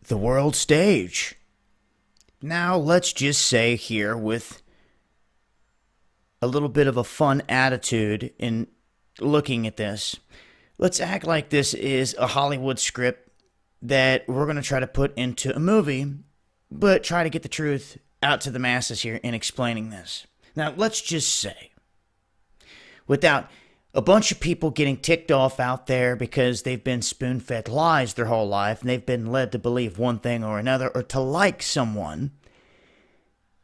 the world stage. Now, let's just say here, with a little bit of a fun attitude in looking at this, let's act like this is a Hollywood script that we're going to try to put into a movie, but try to get the truth out to the masses here in explaining this. Now, let's just say, without a bunch of people getting ticked off out there because they've been spoon-fed lies their whole life and they've been led to believe one thing or another or to like someone,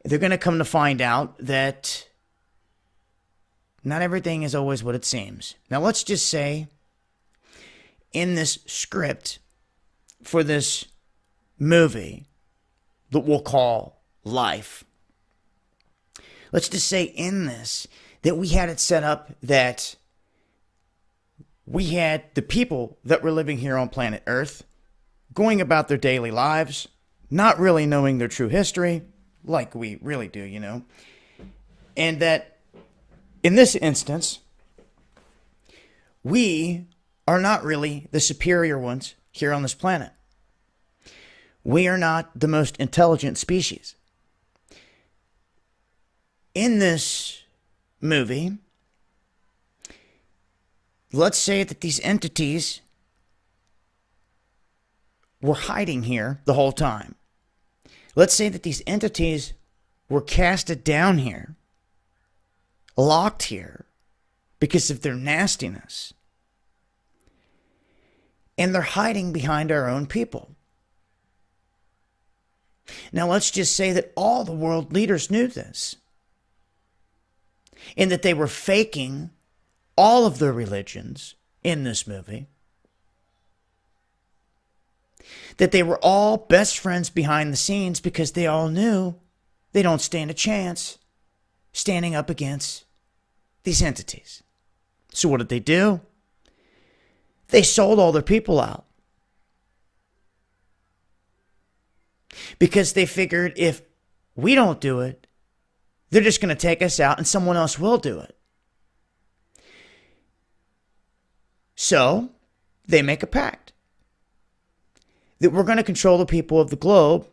they're going to come to find out that not everything is always what it seems. Now, let's just say in this script for this movie that we'll call Life, let's just say in this that we had it set up that we had the people that were living here on planet Earth going about their daily lives, not really knowing their true history, like we really do, you know. And that in this instance, we are not really the superior ones here on this planet. We are not the most intelligent species. In this movie, let's say that these entities were hiding here the whole time. Let's say that these entities were casted down here, locked here, because of their nastiness. And they're hiding behind our own people. Now, let's just say that all the world leaders knew this, and that they were faking all of their religions in this movie, that they were all best friends behind the scenes because they all knew they don't stand a chance standing up against these entities. So what did they do? They sold all their people out. Because they figured if we don't do it, they're just going to take us out and someone else will do it. So they make a pact that we're going to control the people of the globe.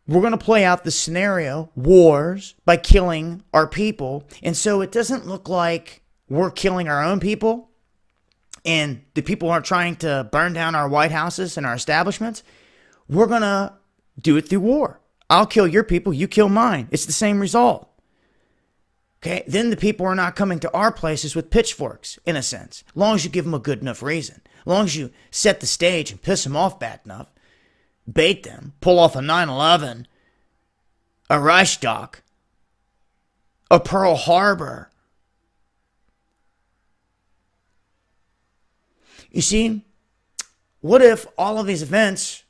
We're going to play out the scenario, wars, by killing our people. And so it doesn't look like we're killing our own people and the people aren't trying to burn down our White Houses and our establishments. We're going to do it through war. I'll kill your people, you kill mine. It's the same result. Okay, then the people are not coming to our places with pitchforks, in a sense. As long as you give them a good enough reason. As long as you set the stage and piss them off bad enough. Bait them. Pull off a 9/11. A Reichstag. A Pearl Harbor. You see, what if all of these events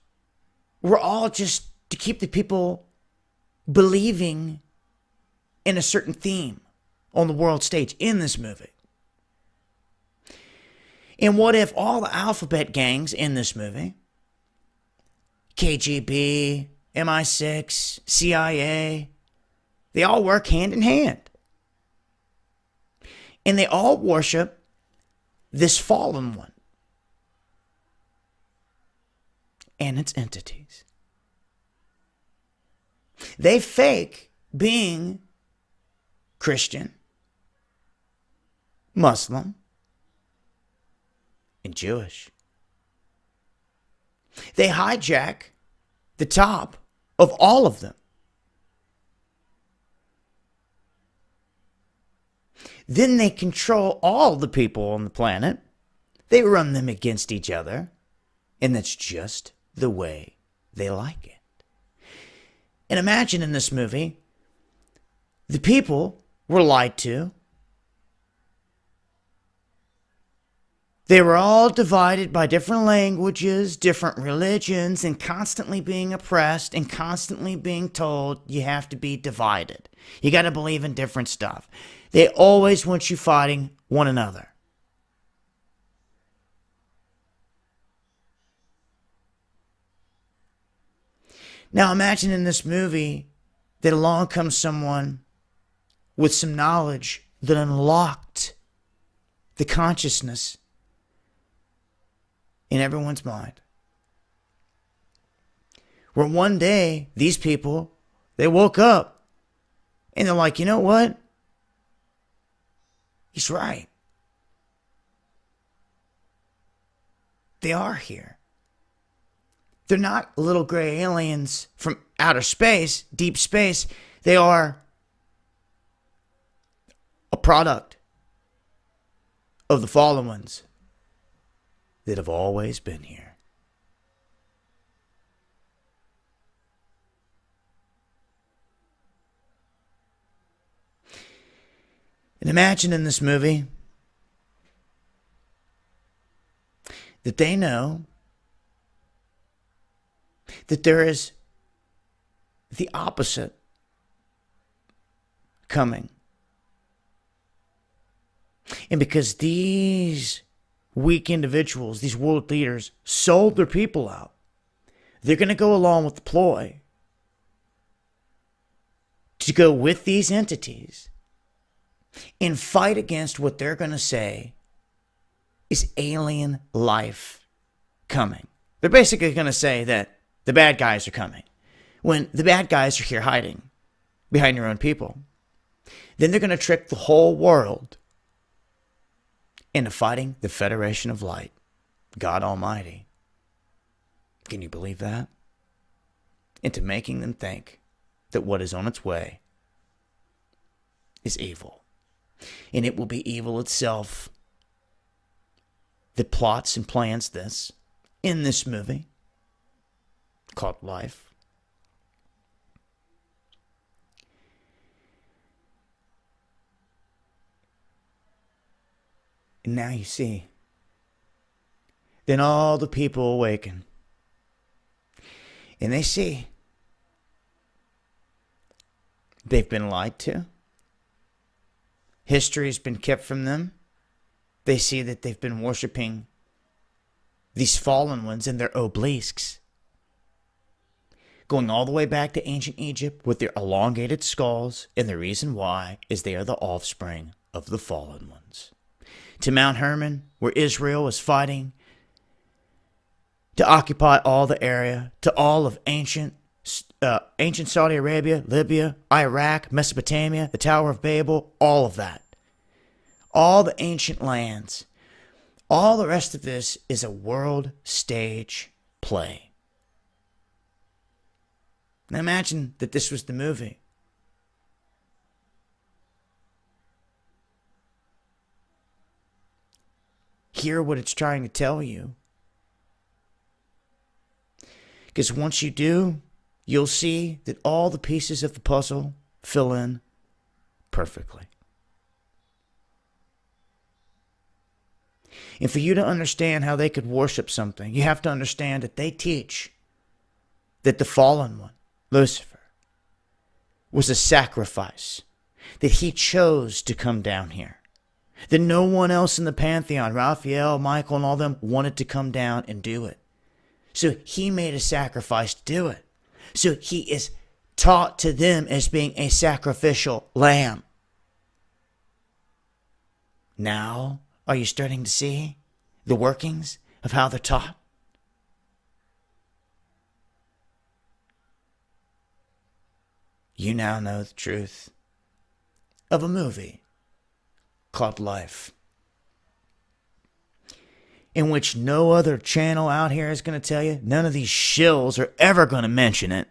were all just to keep the people believing in a certain theme on the world stage in this movie? And what if all the alphabet gangs in this movie, KGB, MI6, CIA, they all work hand in hand. And they all worship this fallen one and its entities. They fake being Christian, Muslim, and Jewish. They hijack the top of all of them. Then they control all the people on the planet. They run them against each other. And that's just the way they like it. And imagine in this movie, the people were lied to. They were all divided by different languages, different religions, and constantly being oppressed and constantly being told you have to be divided. You got to believe in different stuff. They always want you fighting one another. Now imagine in this movie that along comes someone with some knowledge that unlocked the consciousness in everyone's mind. Where one day, these people, they woke up and they're like, you know what? He's right. They are here. They're not little gray aliens from outer space, deep space. They are a product of the fallen ones that have always been here. And imagine in this movie that they know that there is the opposite coming. And because these weak individuals, these world leaders, sold their people out, they're going to go along with the ploy to go with these entities and fight against what they're going to say is alien life coming. They're basically going to say that the bad guys are coming, when the bad guys are here hiding behind your own people. Then they're going to trick the whole world into fighting the Federation of Light, God Almighty. Can you believe that? Into making them think that what is on its way is evil. And it will be evil itself that plots and plans this in this movie called Life. And now you see. Then all the people awaken. And they see they've been lied to. History has been kept from them. They see that they've been worshiping these fallen ones in their obelisks, going all the way back to ancient Egypt with their elongated skulls, and the reason why is they are the offspring of the fallen ones. To Mount Hermon, where Israel was fighting to occupy all the area, to all of ancient Saudi Arabia, Libya, Iraq, Mesopotamia, the Tower of Babel, all of that. All the ancient lands. All the rest of this is a world stage play. Now imagine that this was the movie. Hear what it's trying to tell you. Because once you do, you'll see that all the pieces of the puzzle fill in perfectly. And for you to understand how they could worship something, you have to understand that they teach that the fallen one, Lucifer, was a sacrifice, that he chose to come down here, that no one else in the pantheon, Raphael, Michael, and all them, wanted to come down and do it. So he made a sacrifice to do it. So he is taught to them as being a sacrificial lamb. Now, are you starting to see the workings of how they're taught? You now know the truth of a movie called Life, in which no other channel out here is going to tell you. None of these shills are ever going to mention it.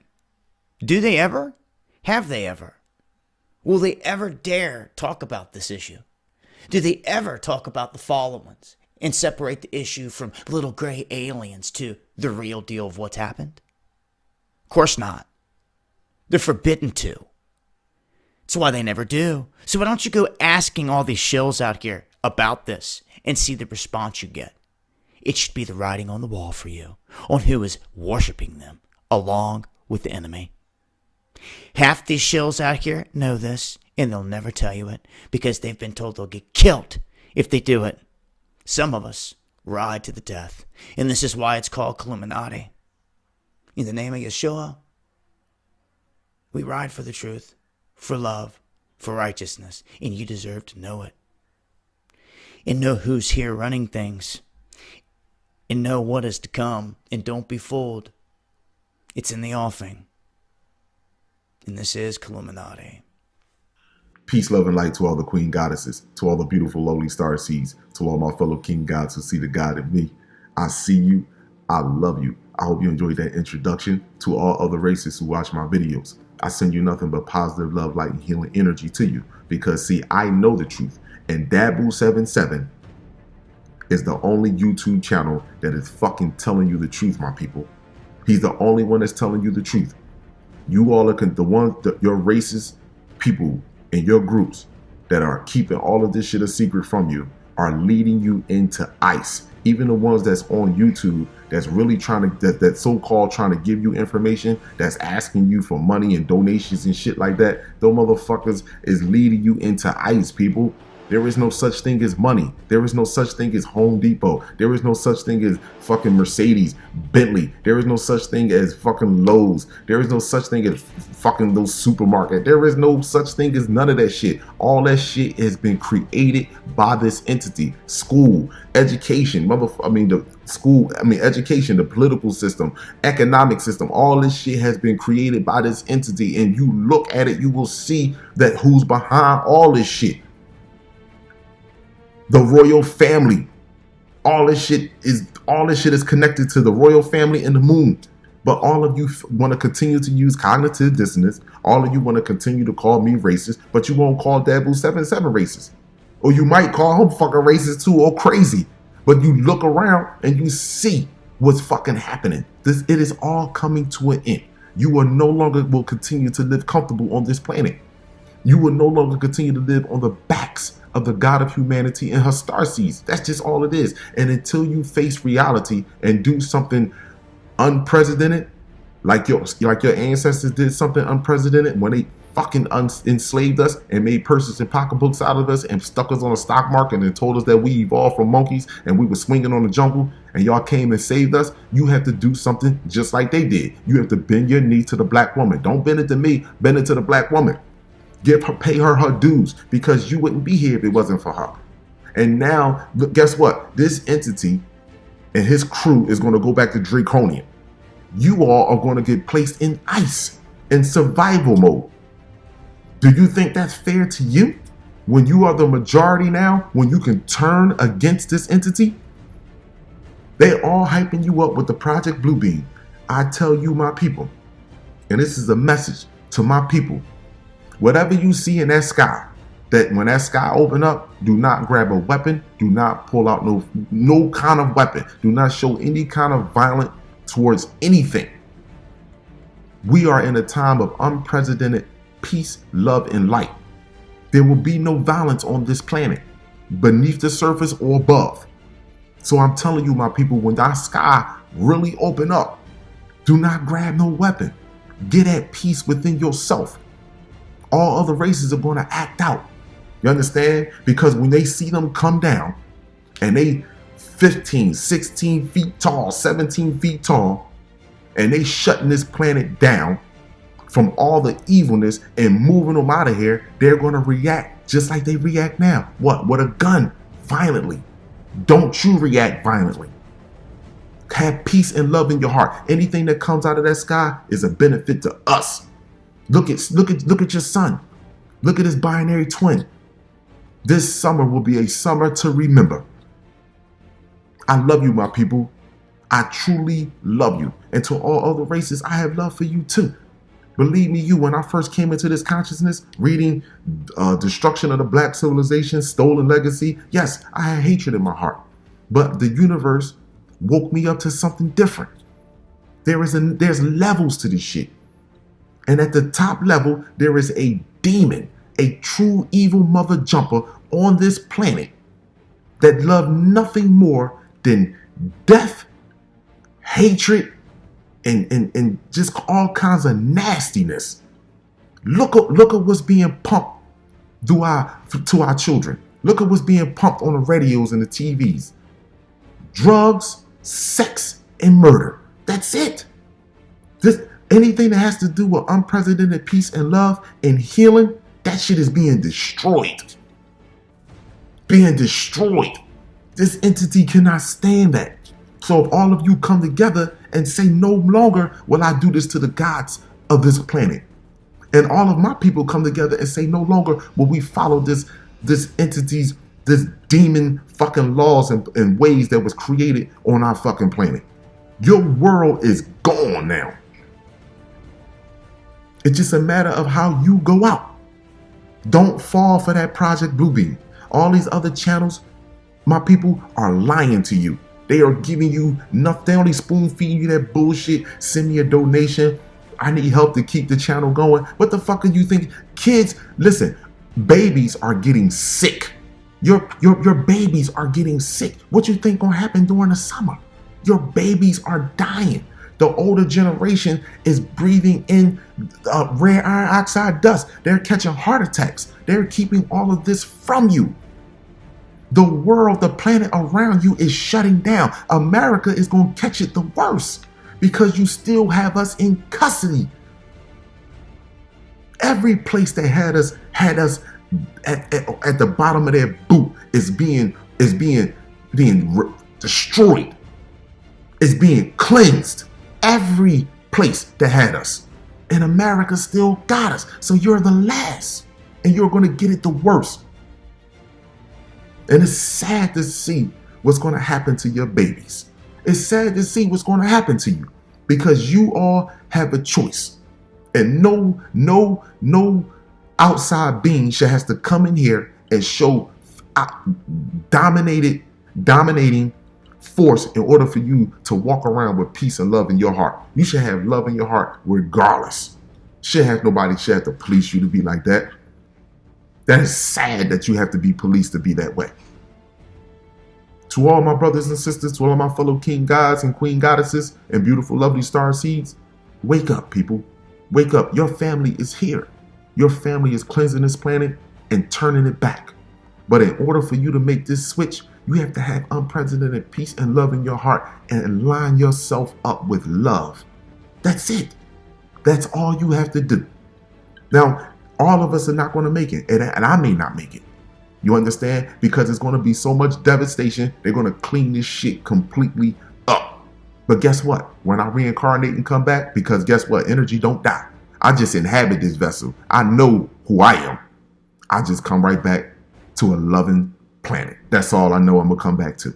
Do they ever? Have they ever? Will they ever dare talk about this issue? Do they ever talk about the fallen ones and separate the issue from little gray aliens to the real deal of what's happened? Of course not. They're forbidden to. That's why they never do. So why don't you go asking all these shills out here about this and see the response you get? It should be the writing on the wall for you on who is worshiping them along with the enemy. Half these shills out here know this, and they'll never tell you it because they've been told they'll get killed if they do it. Some of us ride to the death, and this is why it's called Illuminati. In the name of Yeshua, we ride for the truth, for love, for righteousness, and you deserve to know it. And know who's here running things, and know what is to come, and don't be fooled. It's in the offing. And this is Killuminati. Peace, love, and light to all the queen goddesses, to all the beautiful lowly star seeds, to all my fellow king gods who see the God in me. I see you. I love you. I hope you enjoyed that introduction. To all other races who watch my videos, I send you nothing but positive love, light, and healing energy to you. Because, see, I know the truth. And Dabu77 is the only YouTube channel that is fucking telling you the truth, my people. He's the only one that's telling you the truth. You all are the ones, your racist people in your groups that are keeping all of this shit a secret from you are leading you into ICE. Even the ones that's on YouTube that's really trying to, that so-called trying to give you information, that's asking you for money and donations and shit like that, those motherfuckers is leading you into ICE, people. There is no such thing as money. There is no such thing as Home Depot. There is no such thing as fucking Mercedes, Bentley. There is no such thing as fucking Lowe's. There is no such thing as fucking those supermarkets. There is no such thing as none of that shit. All that shit has been created by this entity. School, education, education, the political system, economic system, all this shit has been created by this entity. And you look at it, you will see that who's behind all this shit. The royal family. All this shit is connected to the royal family and the moon. But all of you want to continue to use cognitive dissonance. All of you want to continue to call me racist, but you won't call Dabu77 racist. Or you might call him fucking racist too, or crazy. But you look around and you see what's fucking happening. It is all coming to an end. You will no longer will continue to live comfortable on this planet. You will no longer continue to live on the backs of the God of humanity and her starseeds. That's just all it is. And until you face reality and do something unprecedented, like your ancestors did something unprecedented when they fucking enslaved us and made purses and pocketbooks out of us and stuck us on the stock market and told us that we evolved from monkeys and we were swinging on the jungle and y'all came and saved us, you have to do something just like they did. You have to bend your knee to the black woman. Don't bend it to me, bend it to the black woman. Pay her dues, because you wouldn't be here if it wasn't for her. And now, guess what? This entity and his crew is going to go back to Draconian. You all are going to get placed in ICE, in survival mode. Do you think that's fair to you? When you are the majority now, when you can turn against this entity? They're all hyping you up with the Project Bluebeam. I tell you, my people, and this is a message to my people. Whatever you see in that sky, that when that sky open up, do not grab a weapon. Do not pull out no kind of weapon. Do not show any kind of violence towards anything. We are in a time of unprecedented peace, love, and light. There will be no violence on this planet, beneath the surface or above. So I'm telling you, my people, when that sky really open up, do not grab no weapon. Get at peace within yourself. All other races are going to act out. You understand? Because when they see them come down and they 15, 16 feet tall, 17 feet tall, and they shutting this planet down from all the evilness and moving them out of here, they're going to react just like they react now. What? With a gun, violently. Don't you react violently. Have peace and love in your heart. Anything that comes out of that sky is a benefit to us. Look at your son. Look at his binary twin. This summer will be a summer to remember. I love you, my people. I truly love you. And to all other races, I have love for you too. Believe me, when I first came into this consciousness, reading Destruction of the Black Civilization, Stolen Legacy, yes, I had hatred in my heart. But the universe woke me up to something different. There's levels to this shit. And at the top level, there is a demon, a true evil mother jumper on this planet that loved nothing more than death, hatred, and just all kinds of nastiness. Look at what's being pumped to our children. Look at what's being pumped on the radios and the TVs. Drugs, sex, and murder. That's it. Anything that has to do with unprecedented peace and love and healing, that shit is being destroyed. Being destroyed. This entity cannot stand that. So if all of you come together and say, no longer will I do this to the gods of this planet. And all of my people come together and say, no longer will we follow this entity's, this demon fucking laws and ways that was created on our fucking planet. Your world is gone now. It's just a matter of how you go out. Don't fall for that Project Bluebeam. All these other channels, my people, are lying to you. They are giving you nothing. They only spoon feeding you that bullshit. Send me a donation. I need help to keep the channel going. What the fuck are you thinking? Kids, listen, babies are getting sick. Your babies are getting sick. What you think gonna happen during the summer? Your babies are dying. The older generation is breathing in rare iron oxide dust. They're catching heart attacks. They're keeping all of this from you. The world, the planet around you is shutting down. America is going to catch it the worst because you still have us in custody. Every place that had us at the bottom of their boot is being destroyed. It's being cleansed. Every place that had us. And America still got us. So you're the last. And you're going to get it the worst. And it's sad to see what's going to happen to your babies. It's sad to see what's going to happen to you. Because you all have a choice. And no outside being should have to come in here and show dominating force in order for you to walk around with peace and love in your heart. You should have love in your heart regardless. Nobody should have to police you to be like that. That is sad that you have to be policed to be that way. To all my brothers and sisters, to all my fellow king gods and queen goddesses and beautiful, lovely star seeds, wake up, people. Wake up. Your family is here. Your family is cleansing this planet and turning it back. But in order for you to make this switch, you have to have unprecedented peace and love in your heart and line yourself up with love. That's it. That's all you have to do. Now, all of us are not going to make it, and I may not make it. You understand? Because it's going to be so much devastation. They're going to clean this shit completely up. But guess what? When I reincarnate and come back, because guess what? Energy don't die. I just inhabit this vessel. I know who I am. I just come right back to a loving planet. That's all I know I'm going to come back to.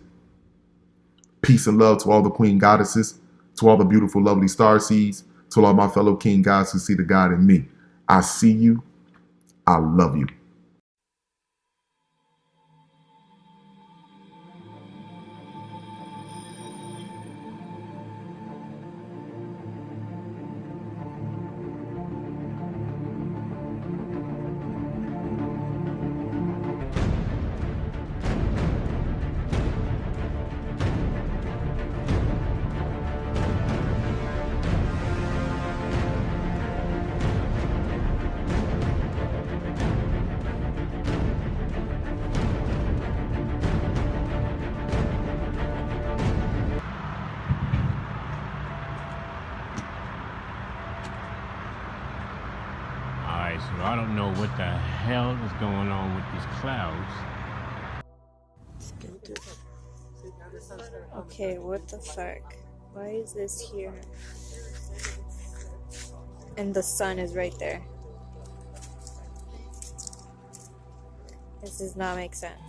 Peace and love to all the queen goddesses, to all the beautiful, lovely star seeds, to all my fellow king gods who see the God in me. I see you. I love you. So I don't know what the hell is going on with these clouds. Okay, what the fuck? Why is this here? And the sun is right there. This does not make sense.